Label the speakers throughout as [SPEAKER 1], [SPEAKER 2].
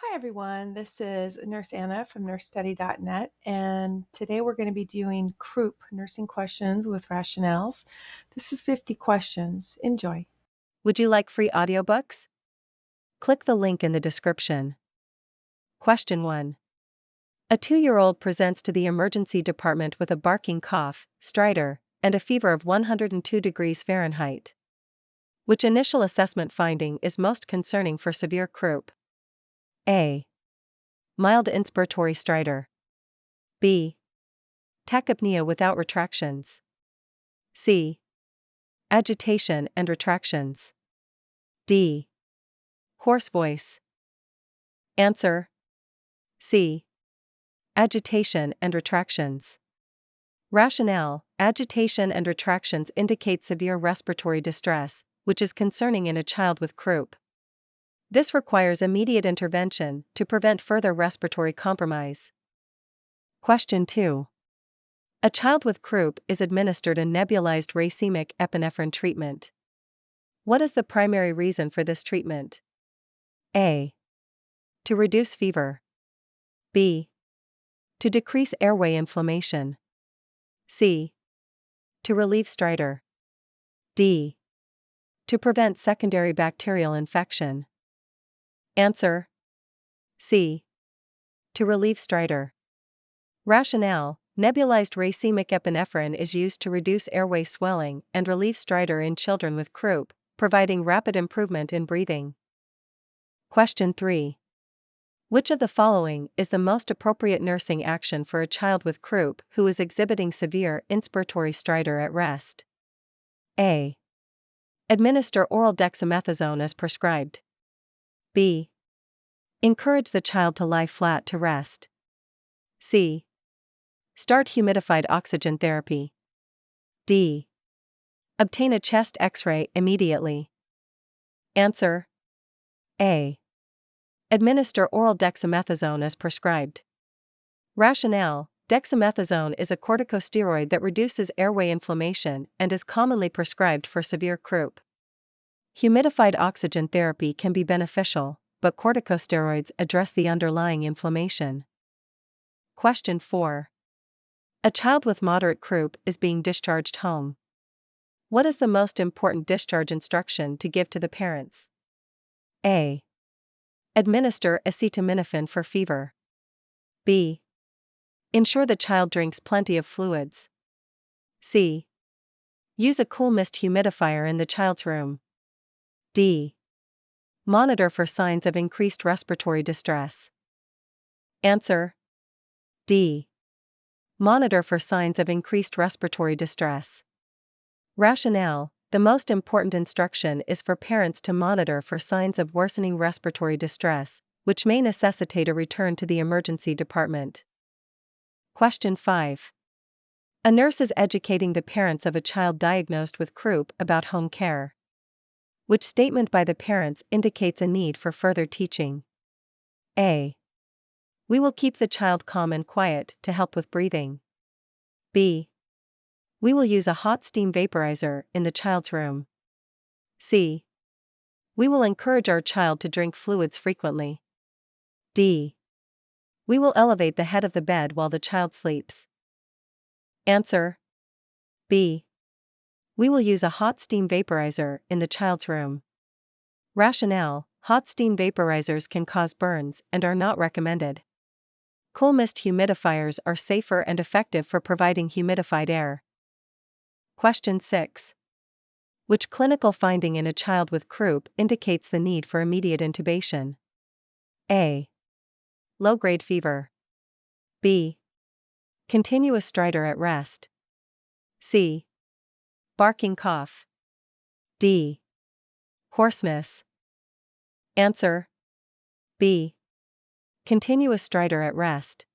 [SPEAKER 1] Hi, everyone. This is Nurse Anna from nursestudy.net, and today we're going to be doing Croup nursing questions with rationales. This is 50 questions. Enjoy.
[SPEAKER 2] Would you like free audiobooks? Click the link in the description. Question 1. A 2-year-old presents to the emergency department with a barking cough, stridor, and a fever of 102 degrees Fahrenheit. Which initial assessment finding is most concerning for severe croup? A. Mild inspiratory stridor. B. Tachypnea without retractions. C. Agitation and retractions. D. Hoarse voice. Answer: C. Agitation and retractions. Rationale: agitation and retractions indicate severe respiratory distress, which is concerning in a child with croup. This requires immediate intervention to prevent further respiratory compromise. Question 2. A child with croup is administered a nebulized racemic epinephrine treatment. What is the primary reason for this treatment? A. To reduce fever. B. To decrease airway inflammation. C. To relieve stridor. D. To prevent secondary bacterial infection. Answer: C. To relieve stridor. Rationale: nebulized racemic epinephrine is used to reduce airway swelling and relieve stridor in children with croup, providing rapid improvement in breathing. Question 3. Which of the following is the most appropriate nursing action for a child with croup who is exhibiting severe inspiratory stridor at rest? A. Administer oral dexamethasone as prescribed. B. Encourage the child to lie flat to rest. C. Start humidified oxygen therapy. D. Obtain a chest X-ray immediately. Answer: A. Administer oral dexamethasone as prescribed. Rationale: dexamethasone is a corticosteroid that reduces airway inflammation and is commonly prescribed for severe croup. Humidified oxygen therapy can be beneficial, but corticosteroids address the underlying inflammation. Question 4. A child with moderate croup is being discharged home. What is the most important discharge instruction to give to the parents? A. Administer acetaminophen for fever. B. Ensure the child drinks plenty of fluids. C. Use a cool mist humidifier in the child's room. D. Monitor for signs of increased respiratory distress. Answer: D. Monitor for signs of increased respiratory distress. Rationale: the most important instruction is for parents to monitor for signs of worsening respiratory distress, which may necessitate a return to the emergency department. Question 5. A nurse is educating the parents of a child diagnosed with croup about home care. Which statement by the parents indicates a need for further teaching? A. We will keep the child calm and quiet to help with breathing. B. We will use a hot steam vaporizer in the child's room. C. We will encourage our child to drink fluids frequently. D. We will elevate the head of the bed while the child sleeps. Answer: B. We will use a hot steam vaporizer in the child's room. Rationale: hot steam vaporizers can cause burns and are not recommended. Cool mist humidifiers are safer and effective for providing humidified air. Question 6. Which clinical finding in a child with croup indicates the need for immediate intubation? A. Low-grade fever. B. Continuous stridor at rest. C. Barking cough. D. Hoarseness. Answer: B. Continuous stridor at rest.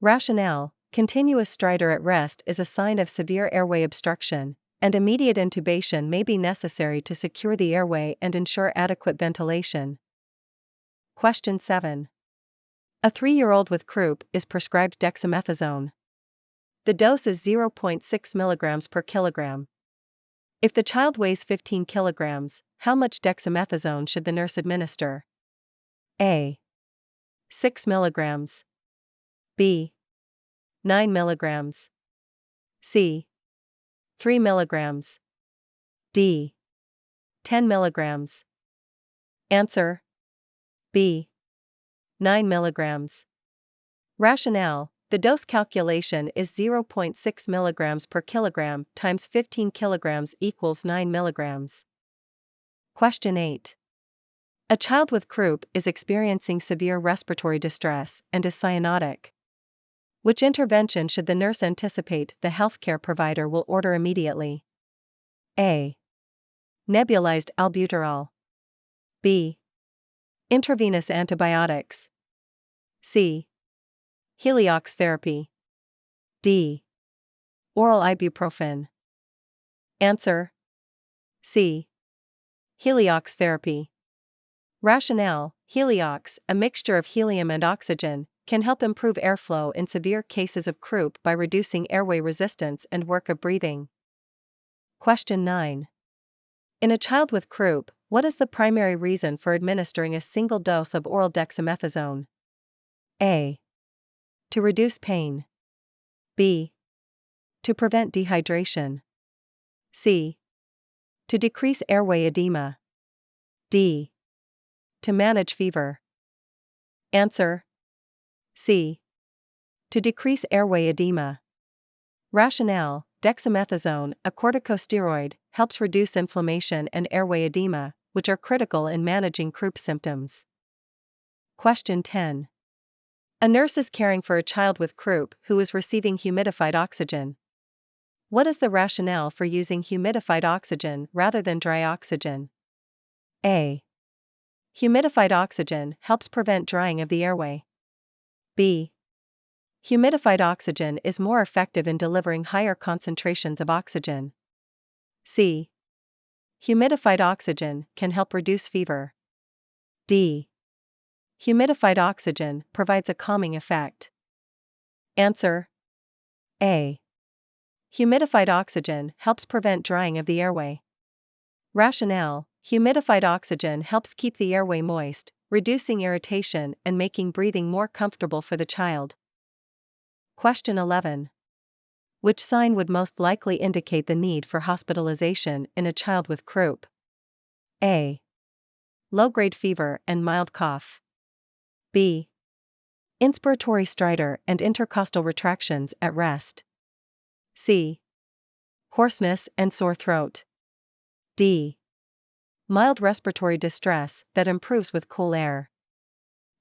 [SPEAKER 2] Rationale: continuous stridor at rest is a sign of severe airway obstruction, and immediate intubation may be necessary to secure the airway and ensure adequate ventilation. Question 7. A 3-year-old with croup is prescribed dexamethasone. The dose is 0.6 mg per kilogram. If the child weighs 15 kilograms, how much dexamethasone should the nurse administer? A. 6 milligrams. B. 9 milligrams. C. 3 milligrams. D. 10 milligrams. Answer: B. 9 milligrams. Rationale: the dose calculation is 0.6 milligrams per kilogram times 15 kilograms equals 9 milligrams. Question 8. A child with croup is experiencing severe respiratory distress and is cyanotic. Which intervention should the nurse anticipate the healthcare provider will order immediately? A. Nebulized albuterol. B. Intravenous antibiotics. C. Heliox therapy. D. Oral ibuprofen. Answer: C. Heliox therapy. Rationale: Heliox, a mixture of helium and oxygen, can help improve airflow in severe cases of croup by reducing airway resistance and work of breathing. Question 9. In a child with croup, what is the primary reason for administering a single dose of oral dexamethasone? A. To reduce pain. B. To prevent dehydration. C. To decrease airway edema. D. To manage fever. Answer: C. To decrease airway edema. Rationale: dexamethasone, a corticosteroid, helps reduce inflammation and airway edema, which are critical in managing croup symptoms. Question 10. A nurse is caring for a child with croup who is receiving humidified oxygen. What is the rationale for using humidified oxygen rather than dry oxygen? A. Humidified oxygen helps prevent drying of the airway. B. Humidified oxygen is more effective in delivering higher concentrations of oxygen. C. Humidified oxygen can help reduce fever. D. Humidified oxygen provides a calming effect. Answer: A. Humidified oxygen helps prevent drying of the airway. Rationale: humidified oxygen helps keep the airway moist, reducing irritation and making breathing more comfortable for the child. Question 11. Which sign would most likely indicate the need for hospitalization in a child with croup? A. Low-grade fever and mild cough. B. Inspiratory stridor and intercostal retractions at rest. C. Hoarseness and sore throat. D. Mild respiratory distress that improves with cool air.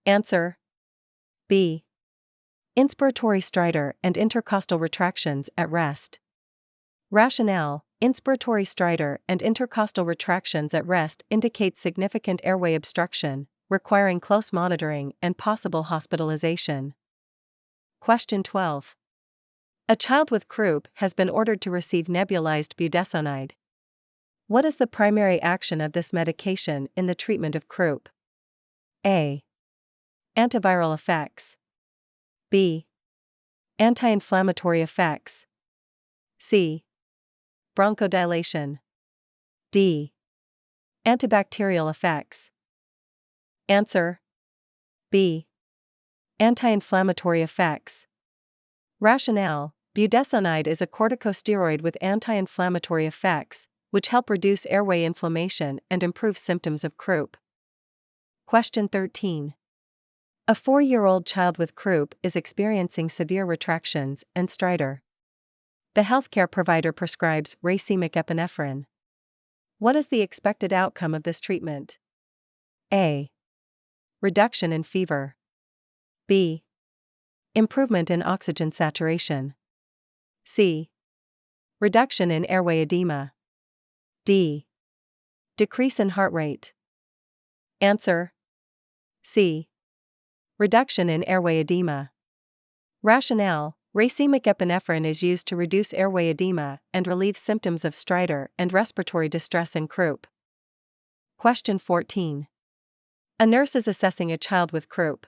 [SPEAKER 2] Answer: B. Inspiratory stridor and intercostal retractions at rest. Rationale: inspiratory stridor and intercostal retractions at rest indicate significant airway obstruction, requiring close monitoring and possible hospitalization. Question 12. A child with croup has been ordered to receive nebulized budesonide. What is the primary action of this medication in the treatment of croup? A. Antiviral effects. B. Anti-inflammatory effects. C. Bronchodilation. D. Antibacterial effects. Answer: B. Anti-inflammatory effects. Rationale: budesonide is a corticosteroid with anti-inflammatory effects, which help reduce airway inflammation and improve symptoms of croup. Question 13. A 4-year-old child with croup is experiencing severe retractions and stridor. The healthcare provider prescribes racemic epinephrine. What is the expected outcome of this treatment? A. Reduction in fever. B. Improvement in oxygen saturation. C. Reduction in airway edema. D. Decrease in heart rate. Answer: C. Reduction in airway edema. Rationale: racemic epinephrine is used to reduce airway edema and relieve symptoms of stridor and respiratory distress in croup. Question 14. A nurse is assessing a child with croup.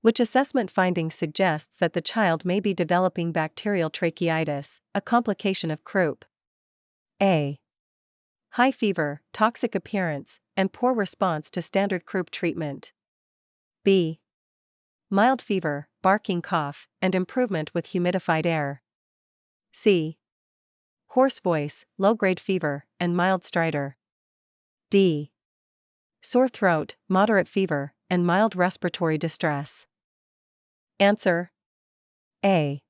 [SPEAKER 2] Which assessment findings suggests that the child may be developing bacterial tracheitis, a complication of croup? A. High fever, toxic appearance, and poor response to standard croup treatment. B. mild fever, barking cough, and improvement with humidified air. C. Hoarse voice, low-grade fever, and mild stridor. D. Sore throat, moderate fever, and mild respiratory distress. Answer: A.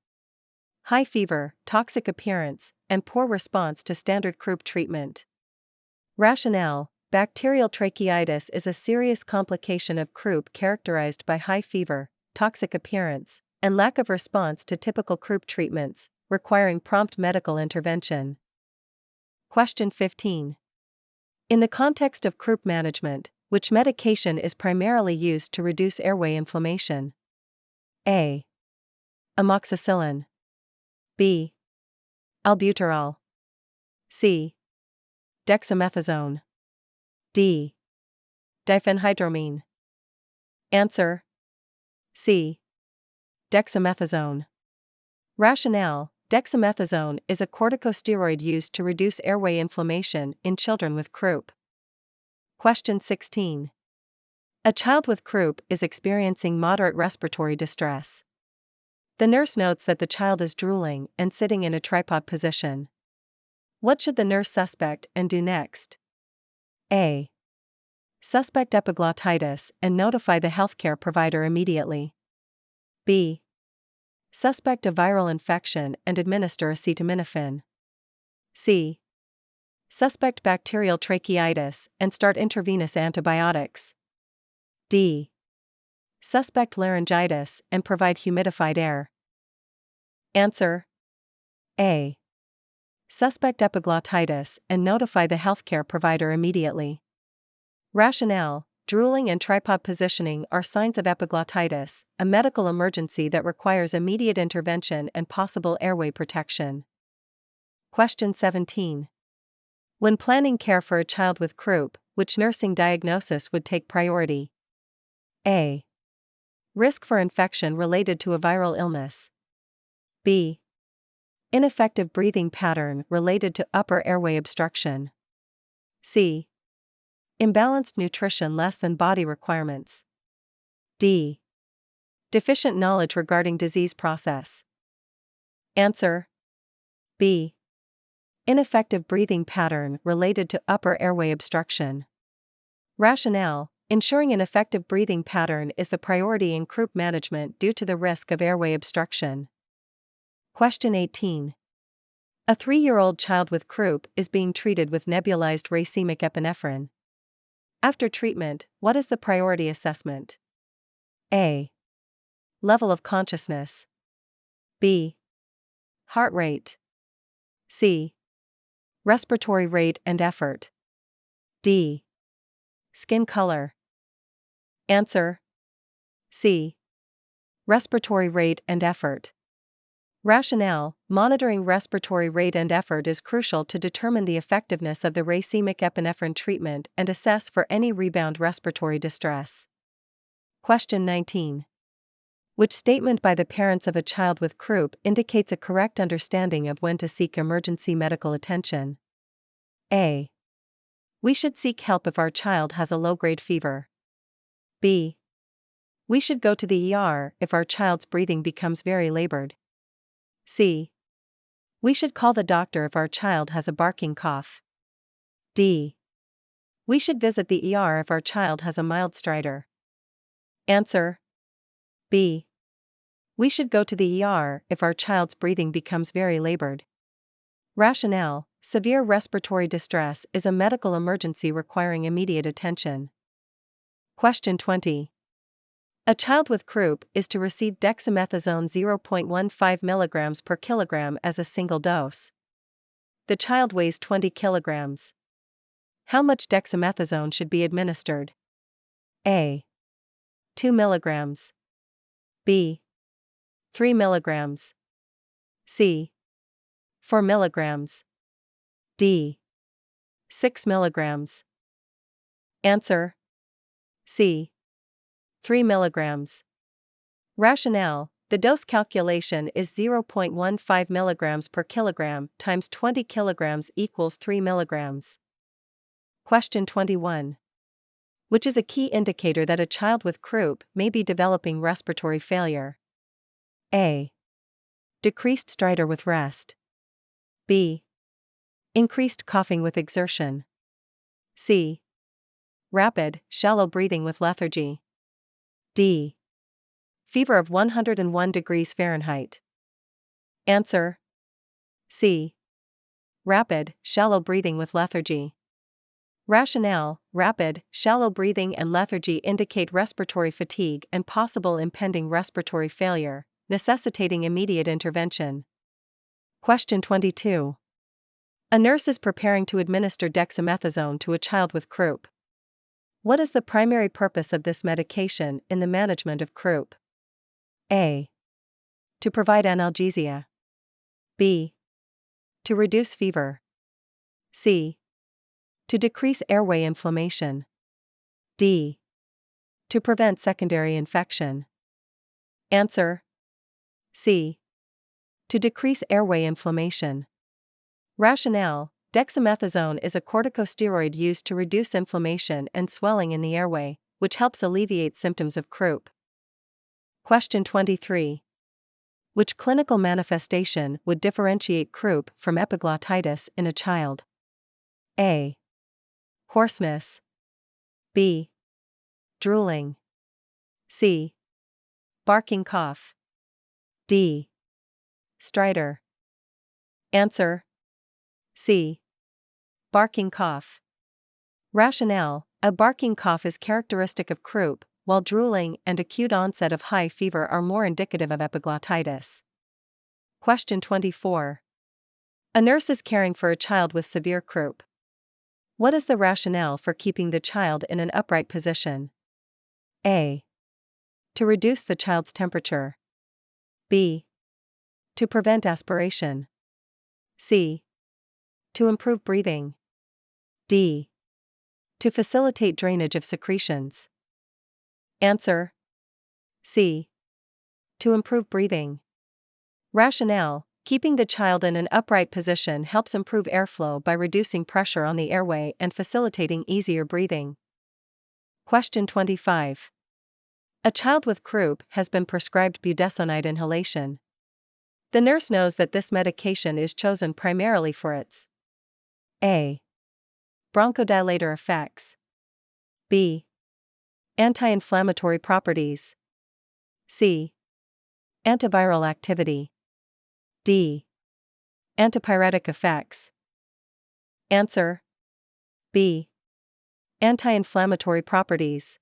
[SPEAKER 2] High fever, toxic appearance, and poor response to standard Croup treatment. Rationale: bacterial tracheitis is a serious complication of Croup characterized by high fever, toxic appearance, and lack of response to typical Croup treatments, requiring prompt medical intervention. Question 15. In the context of Croup management, which medication is primarily used to reduce airway inflammation? A. Amoxicillin. B. Albuterol. C. Dexamethasone. D. Diphenhydramine. Answer: C. Dexamethasone. Rationale: dexamethasone is a corticosteroid used to reduce airway inflammation in children with Croup. Question 16. A child with Croup is experiencing moderate respiratory distress. The nurse notes that the child is drooling and sitting in a tripod position. What should the nurse suspect and do next? A. Suspect epiglottitis and notify the healthcare provider immediately. B. Suspect a viral infection and administer acetaminophen. C. Suspect bacterial tracheitis and start intravenous antibiotics. D. Suspect laryngitis and provide humidified air. Answer: A. Suspect epiglottitis and notify the healthcare provider immediately. Rationale: drooling and tripod positioning are signs of epiglottitis, a medical emergency that requires immediate intervention and possible airway protection. Question 17. When planning care for a child with Croup, which nursing diagnosis would take priority? A. Risk for infection related to a viral illness. B. Ineffective breathing pattern related to upper airway obstruction. C. Imbalanced nutrition less than body requirements. D. Deficient knowledge regarding disease process. Answer: B. Ineffective breathing pattern related to upper airway obstruction. Rationale: ensuring an effective breathing pattern is the priority in Croup management due to the risk of airway obstruction. Question 18. A 3-year-old child with Croup is being treated with nebulized racemic epinephrine. After treatment, what is the priority assessment? A. Level of consciousness. B. Heart rate. C. Respiratory rate and effort. D. Skin color. Answer: C. Respiratory rate and effort. Rationale: monitoring respiratory rate and effort is crucial to determine the effectiveness of the racemic epinephrine treatment and assess for any rebound respiratory distress. Question 19. Which statement by the parents of a child with Croup indicates a correct understanding of when to seek emergency medical attention? A. We should seek help if our child has a low-grade fever. B. We should go to the ER if our child's breathing becomes very labored. C. We should call the doctor if our child has a barking cough. D. We should visit the ER if our child has a mild stridor. Answer: B. We should go to the ER if our child's breathing becomes very labored. Rationale: severe respiratory distress is a medical emergency requiring immediate attention. Question 20. A child with Croup is to receive dexamethasone 0.15 mg per kilogram as a single dose. The child weighs 20 kilograms. How much dexamethasone should be administered? A. 2 milligrams. B. 3 milligrams. C. 4 milligrams. D. 6 milligrams. Answer: C. 3 milligrams. Rationale: the dose calculation is 0.15 milligrams per kilogram times 20 kilograms equals 3 milligrams. Question 21. which is a key indicator that a child with croup may be developing respiratory failure? A. Decreased stridor with rest. B. Increased coughing with exertion. C. Rapid, shallow breathing with lethargy. D. Fever of 101 degrees Fahrenheit. Answer: C. Rapid, shallow breathing with lethargy. Rationale: rapid, shallow breathing and lethargy indicate respiratory fatigue and possible impending respiratory failure, necessitating immediate intervention. Question 22. A nurse is preparing to administer dexamethasone to a child with croup. What is the primary purpose of this medication in the management of croup? A. To provide analgesia. B. To reduce fever. C. To decrease airway inflammation. D. To prevent secondary infection. Answer: C. To decrease airway inflammation. Rationale: dexamethasone is a corticosteroid used to reduce inflammation and swelling in the airway, which helps alleviate symptoms of croup. Question 23. Which clinical manifestation would differentiate croup from epiglottitis in a child? A. Hoarseness. B. Drooling. C. Barking cough. D. Stridor. Answer: C. Barking cough. Rationale: a barking cough is characteristic of croup, while drooling and acute onset of high fever are more indicative of epiglottitis. Question 24. A nurse is caring for a child with severe croup. What is the rationale for keeping the child in an upright position? A. To reduce the child's temperature. B. To prevent aspiration. C. To improve breathing. D. To facilitate drainage of secretions. Answer: C. To improve breathing. Rationale: keeping the child in an upright position helps improve airflow by reducing pressure on the airway and facilitating easier breathing. Question 25. A child with croup has been prescribed budesonide inhalation. The nurse knows that this medication is chosen primarily for its A. Bronchodilator effects. B. Anti-inflammatory properties. C. Antiviral activity. D. Antipyretic effects. Answer: B. Anti-inflammatory properties.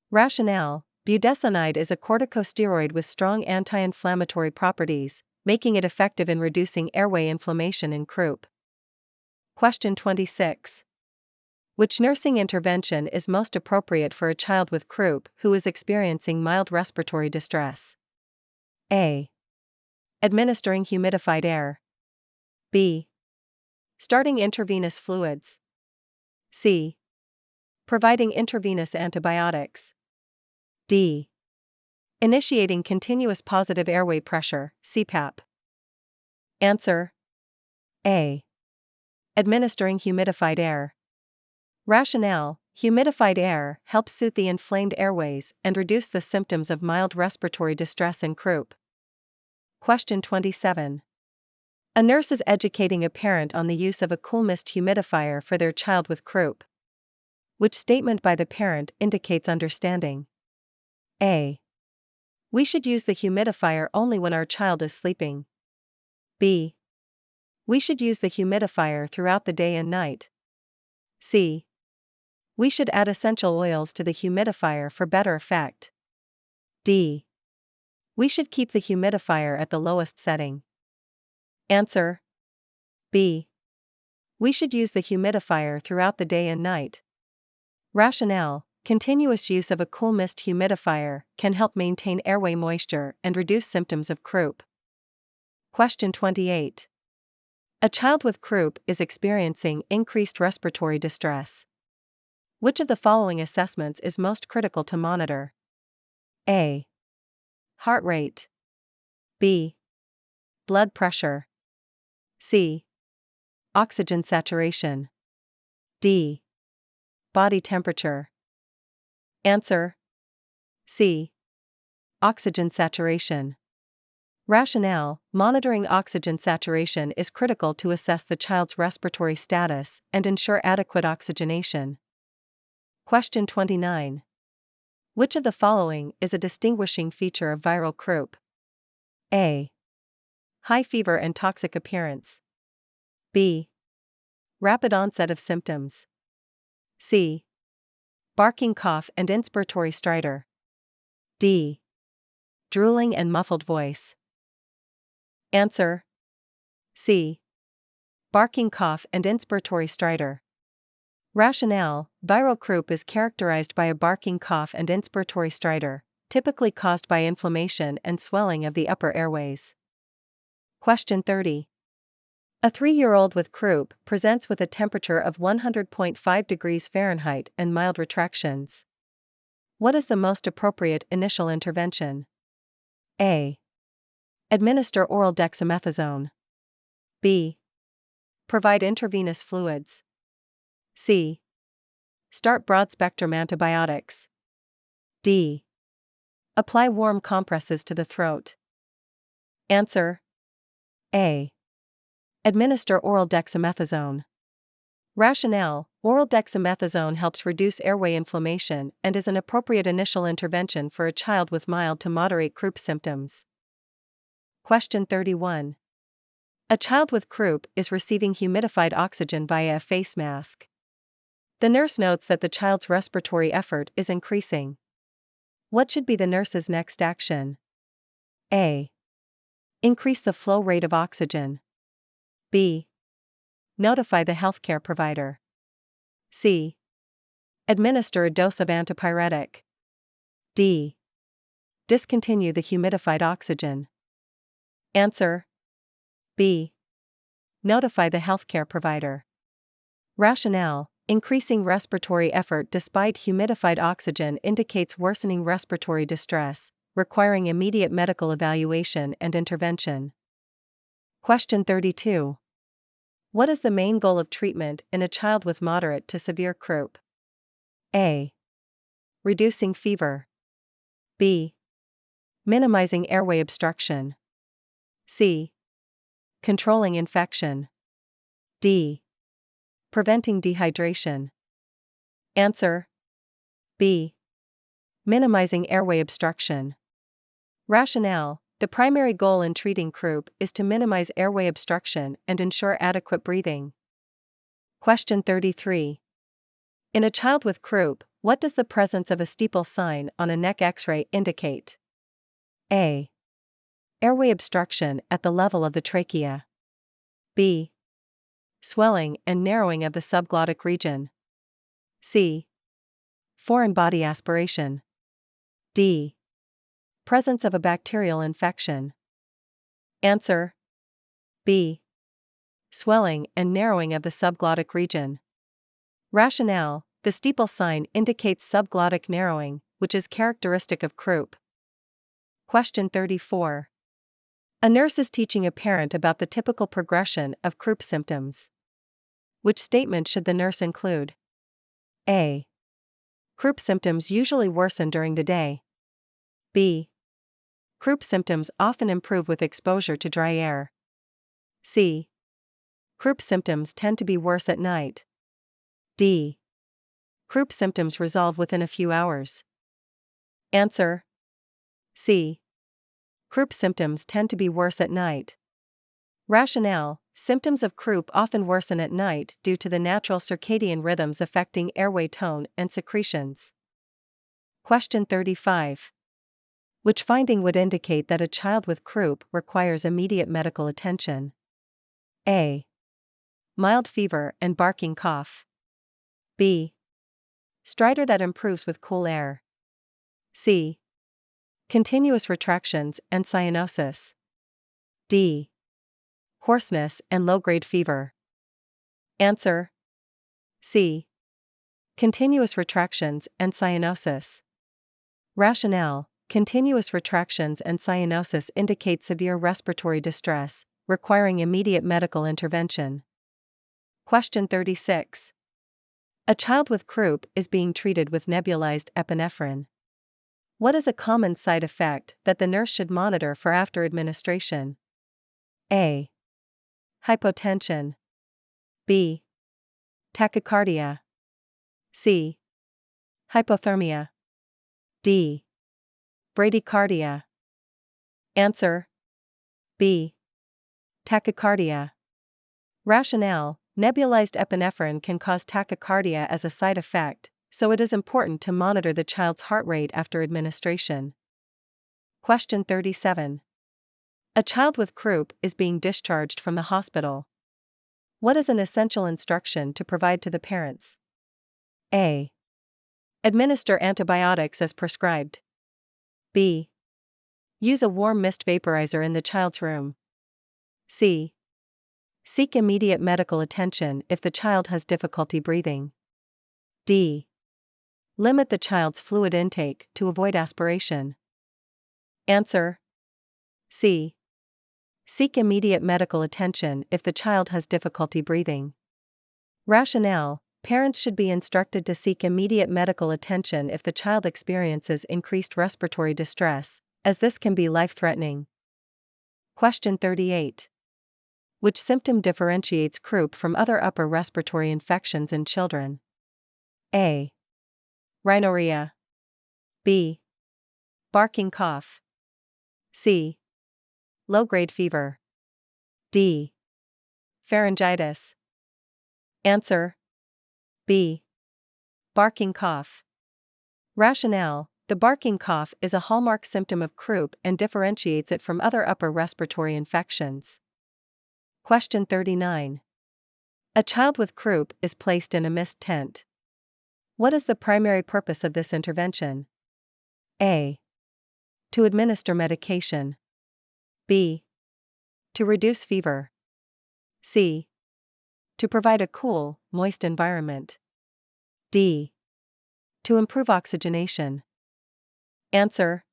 [SPEAKER 2] Rationale: budesonide is a corticosteroid with strong anti-inflammatory properties, making it effective in reducing airway inflammation in croup. Question 26. Which nursing intervention is most appropriate for a child with croup who is experiencing mild respiratory distress? A. Administering humidified air. B. Starting intravenous fluids. C. Providing intravenous antibiotics. D. Initiating continuous positive airway pressure, CPAP. Answer: A. Administering humidified air. Rationale: humidified air helps soothe the inflamed airways and reduce the symptoms of mild respiratory distress in croup. Question 27. A nurse is educating a parent on the use of a cool mist humidifier for their child with croup. Which statement by the parent indicates understanding? A. We should use the humidifier only when our child is sleeping. B. We should use the humidifier throughout the day and night. C. We should add essential oils to the humidifier for better effect. D. We should keep the humidifier at the lowest setting. Answer: B. We should use the humidifier throughout the day and night. Rationale: continuous use of a cool mist humidifier can help maintain airway moisture and reduce symptoms of croup. Question 28. A child with croup is experiencing increased respiratory distress. Which of the following assessments is most critical to monitor? A. Heart rate. B. Blood pressure. C. Oxygen saturation. D. Body temperature. Answer: C. Oxygen saturation. Rationale: monitoring oxygen saturation is critical to assess the child's respiratory status and ensure adequate oxygenation. Question 29. Which of the following is a distinguishing feature of viral croup? A. High fever and toxic appearance. B. Rapid onset of symptoms. C. Barking cough and inspiratory stridor. D. Drooling and muffled voice. Answer: C. Barking cough and inspiratory stridor. Rationale: viral croup is characterized by a barking cough and inspiratory stridor, typically caused by inflammation and swelling of the upper airways. Question 30. A 3-year-old with croup presents with a temperature of 100.5 degrees Fahrenheit and mild retractions. What is the most appropriate initial intervention? A. Administer oral dexamethasone. B. Provide intravenous fluids. C. Start broad-spectrum antibiotics. D. Apply warm compresses to the throat. Answer: A. Administer oral dexamethasone. Rationale: oral dexamethasone helps reduce airway inflammation and is an appropriate initial intervention for a child with mild to moderate croup symptoms. Question 31. A child with croup is receiving humidified oxygen via a face mask. The nurse notes that the child's respiratory effort is increasing. What should be the nurse's next action? A. Increase the flow rate of oxygen. B. Notify the healthcare provider. C. Administer a dose of antipyretic. D. Discontinue the humidified oxygen. Answer: B. Notify the healthcare provider. Rationale: increasing respiratory effort despite humidified oxygen indicates worsening respiratory distress, requiring immediate medical evaluation and intervention. Question 32. What is the main goal of treatment in a child with moderate to severe croup? A. Reducing fever. B. Minimizing airway obstruction. C. Controlling infection. D. Preventing dehydration. Answer: B. Minimizing airway obstruction. Rationale: the primary goal in treating croup is to minimize airway obstruction and ensure adequate breathing. Question 33. In a child with croup, what does the presence of a steeple sign on a neck X-ray indicate? A. Airway obstruction at the level of the trachea. B. Swelling and narrowing of the subglottic region. C. Foreign body aspiration. D. Presence of a bacterial infection. Answer: B. Swelling and narrowing of the subglottic region. Rationale: the steeple sign indicates subglottic narrowing, which is characteristic of croup. Question 34. A nurse is teaching a parent about the typical progression of croup symptoms. Which statement should the nurse include? A. Croup symptoms usually worsen during the day. B. Croup symptoms often improve with exposure to dry air. C. Croup symptoms tend to be worse at night. D. Croup symptoms resolve within a few hours. Answer: C. Croup symptoms tend to be worse at night. Rationale: symptoms of croup often worsen at night due to the natural circadian rhythms affecting airway tone and secretions. Question 35. Which finding would indicate that a child with croup requires immediate medical attention? A. Mild fever and barking cough. B. Stridor that improves with cool air. C. Continuous retractions and cyanosis. D. Hoarseness and low-grade fever. Answer: C. Continuous retractions and cyanosis. Rationale: continuous retractions and cyanosis indicate severe respiratory distress, requiring immediate medical intervention. Question 36. A child with croup is being treated with nebulized epinephrine. What is a common side effect that the nurse should monitor for after administration? A. Hypotension. B. Tachycardia. C. Hypothermia. D. Bradycardia. Answer: B. Tachycardia. Rationale: nebulized epinephrine can cause tachycardia as a side effect, so it is important to monitor the child's heart rate after administration. Question 37. A child with croup is being discharged from the hospital. What is an essential instruction to provide to the parents? A. Administer antibiotics as prescribed. B. Use a warm mist vaporizer in the child's room. C. Seek immediate medical attention if the child has difficulty breathing. D. Limit the child's fluid intake to avoid aspiration. Answer: C. Seek immediate medical attention if the child has difficulty breathing. Rationale: parents should be instructed to seek immediate medical attention if the child experiences increased respiratory distress, as this can be life-threatening. Question 38. Which symptom differentiates croup from other upper respiratory infections in children? A. Rhinorrhea. B. Barking cough. C. Low-grade fever. D. Pharyngitis. Answer: B. Barking cough. Rationale: the barking cough is a hallmark symptom of croup and differentiates it from other upper respiratory infections. Question 39. A child with croup is placed in a mist tent. What is the primary purpose of this intervention? A. To administer medication. B. To reduce fever. C. To provide a cool, moist environment. D. To improve oxygenation. Answer: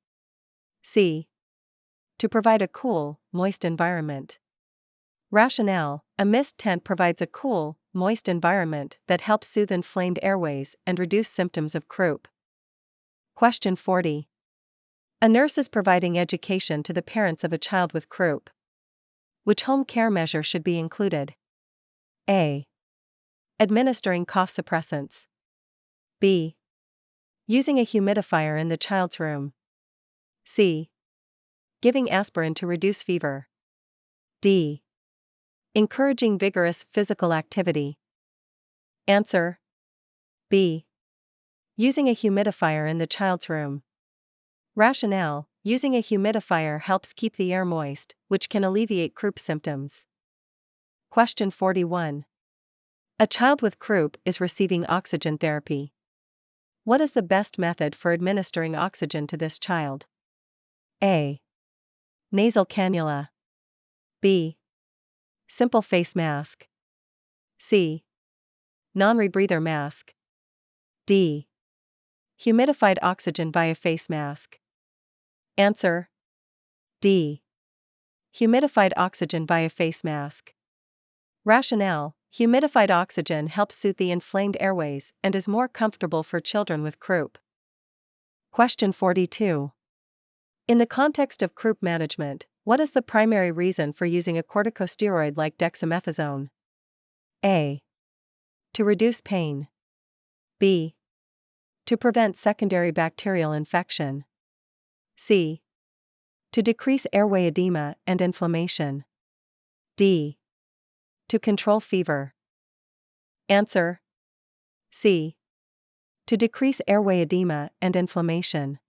[SPEAKER 2] C. To provide a cool, moist environment. Rationale: a mist tent provides a cool, moist environment that helps soothe inflamed airways and reduce symptoms of croup. Question 40. A nurse is providing education to the parents of a child with croup. Which home care measure should be included? A. Administering cough suppressants. B. Using a humidifier in the child's room. C. Giving aspirin to reduce fever. D. Encouraging vigorous physical activity. Answer: B. Using a humidifier in the child's room. Rationale: using a humidifier helps keep the air moist, which can alleviate croup symptoms. Question 41. A child with croup is receiving oxygen therapy. What is the best method for administering oxygen to this child? A. Nasal cannula. B. Simple face mask. C. Non-rebreather mask. D. Humidified oxygen via face mask. Answer: D. Humidified oxygen via face mask. Rationale: humidified oxygen helps soothe the inflamed airways and is more comfortable for children with croup. Question 42. In the context of croup management, what is the primary reason for using a corticosteroid like dexamethasone? A. To reduce pain. B. To prevent secondary bacterial infection. C. To decrease airway edema and inflammation. D. To control fever. Answer: C. To decrease airway edema and inflammation.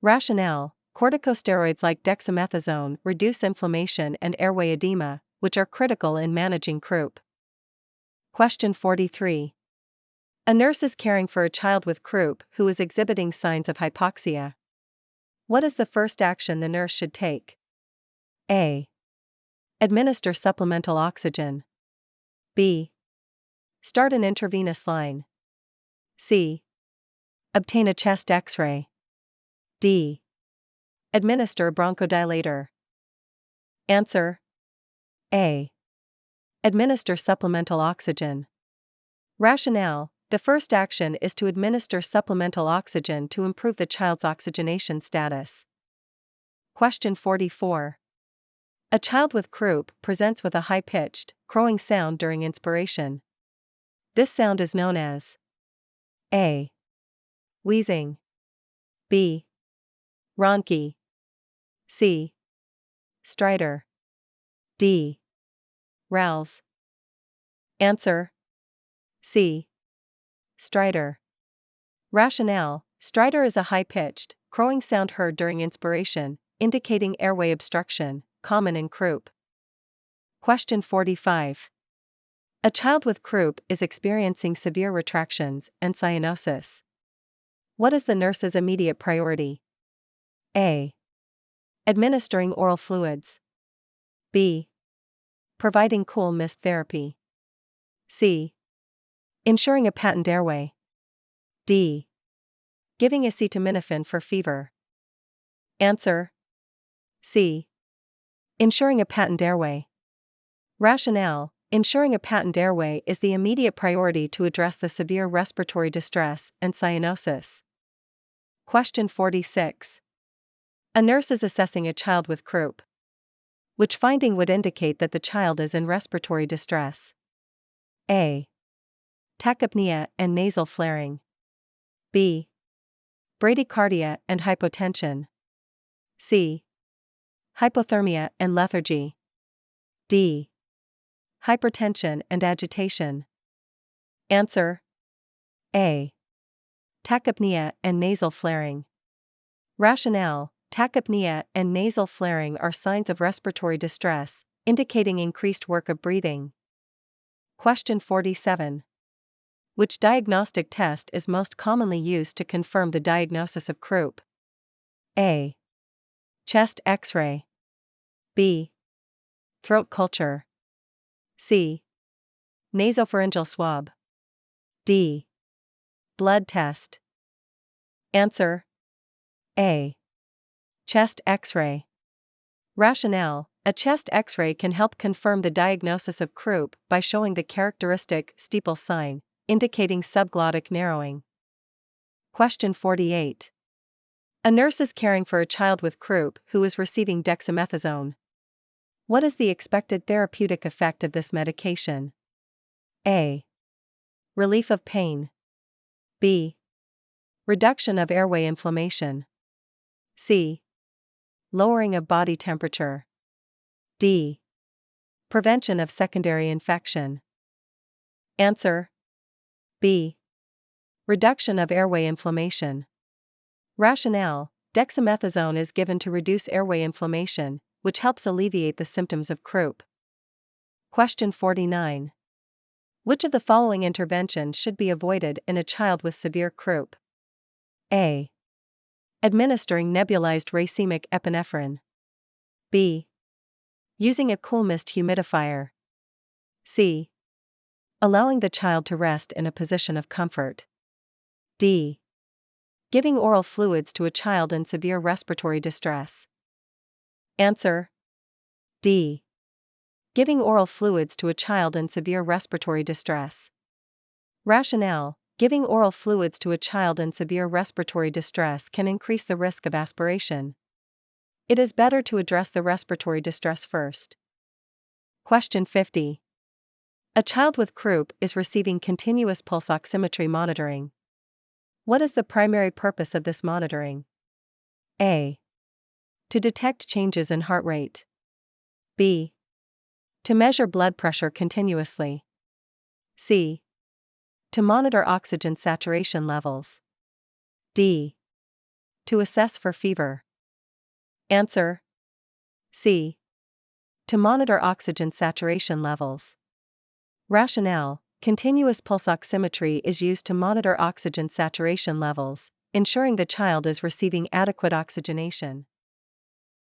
[SPEAKER 2] Rationale: corticosteroids like dexamethasone reduce inflammation and airway edema, which are critical in managing croup. Question 43. A nurse is caring for a child with croup who is exhibiting signs of hypoxia. What is the first action the nurse should take? A. Administer supplemental oxygen. B. Start an intravenous line. C. Obtain a chest X-ray. D. Administer a bronchodilator. Answer: A. Administer supplemental oxygen. Rationale: The first action is to administer supplemental oxygen to improve the child's oxygenation status. Question 44. A child with croup presents with a high-pitched, crowing sound during inspiration. This sound is known as A. Wheezing, B. Ronchi, C. Stridor, D. Rouse. Answer: C. Stridor. Rationale: stridor is a high-pitched, crowing sound heard during inspiration, indicating airway obstruction, common in croup. Question 45. A child with croup is experiencing severe retractions and cyanosis. What is the nurse's immediate priority? A. Administering oral fluids. B. Providing cool mist therapy. C. Ensuring a patent airway. D. Giving acetaminophen for fever. Answer: C. Ensuring a patent airway. Rationale: ensuring a patent airway is the immediate priority to address the severe respiratory distress and cyanosis. Question 46. A nurse is assessing a child with croup. Which finding would indicate that the child is in respiratory distress? A. Tachypnea and nasal flaring. B. Bradycardia and hypotension. C. Hypothermia and lethargy. D. Hypertension and agitation. Answer: A. Tachypnea and nasal flaring. Rationale: tachypnea and nasal flaring are signs of respiratory distress, indicating increased work of breathing. Question 47. Which diagnostic test is most commonly used to confirm the diagnosis of croup? A. Chest X-ray. B. Throat culture. C. Nasopharyngeal swab. D. Blood test. Answer: A. Chest X-ray. Rationale: a chest X-ray can help confirm the diagnosis of croup by showing the characteristic steeple sign, indicating subglottic narrowing. Question 48. A nurse is caring for a child with croup who is receiving dexamethasone. What is the expected therapeutic effect of this medication? A. Relief of pain. B. Reduction of airway inflammation. C. Lowering of body temperature. D. Prevention of secondary infection. Answer: B. Reduction of airway inflammation. Rationale: dexamethasone is given to reduce airway inflammation, which helps alleviate the symptoms of croup. Question 49. Which of the following interventions should be avoided in a child with severe croup? A. Administering nebulized racemic epinephrine. B. Using a cool mist humidifier. C. Allowing the child to rest in a position of comfort. D. Giving oral fluids to a child in severe respiratory distress. Answer: D. Giving oral fluids to a child in severe respiratory distress. Rationale: giving oral fluids to a child in severe respiratory distress can increase the risk of aspiration. It is better to address the respiratory distress first. Question 50. A child with croup is receiving continuous pulse oximetry monitoring. What is the primary purpose of this monitoring? A. To detect changes in heart rate. B. To measure blood pressure continuously. C. To monitor oxygen saturation levels. D. To assess for fever. Answer: C. To monitor oxygen saturation levels. Rationale: continuous pulse oximetry is used to monitor oxygen saturation levels, ensuring the child is receiving adequate oxygenation.